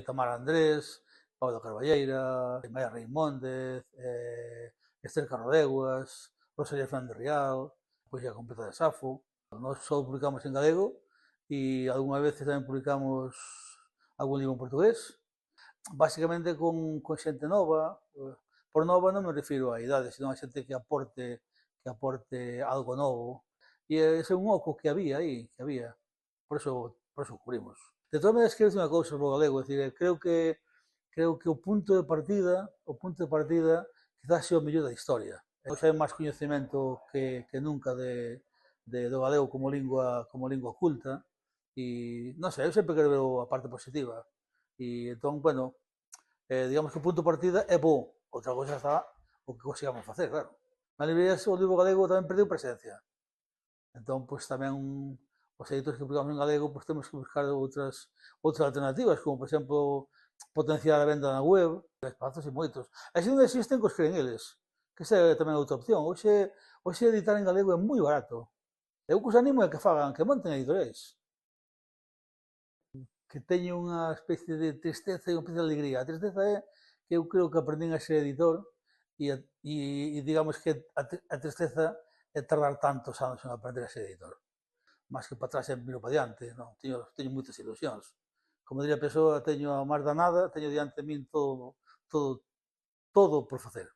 Tamar Andrés, Pablo Carballeira, Maia Reimóndez, Esther Carrodeguas, Rosalía Fernández Real, Poesía completa de Safo. Nós só publicamos en galego e algunhas veces tamén publicamos algún libro en portugués, básicamente con xente nova. Por nova non me refiro á idade, senón a xente que aporte algo novo. E ese é un oco que había aí, que había. Por eso cubrimos. De todas maneras, quero dicir unha cousa sobre o galego, é dicir, creo que o punto de partida quizás sea o mellor da historia. Hoxe hai máis coñecemento que nunca do galego como lingua culta e, non sei, eu sempre quero ver a parte positiva. E entón, bueno, digamos que o punto de partida é bo, outra cosa está o que consigamos facer, claro. Na librería o libro galego tamén perdeu presencia. Entón, pois tamén os editores que publicamos en galego, pois temos que buscar outras alternativas, como, por exemplo, potenciar a venda na web, espazos e moitos. E se non existen, cos creen eles, que esa é tamén outra opción. Hoxe editar en galego é moi barato. Eu que os animo é que fagan, que monten editoriais, que teño unha especie de tristeza e unha especie de alegría. A tristeza é que eu creo que aprendín a ser editor e digamos que a tristeza é tardar tantos anos en aprender a ser editor. Máis que para atrás e miro para diante, non? Teño moitas ilusións. Como diría a persoa, teño a máis da nada, teño diante de min todo por facer.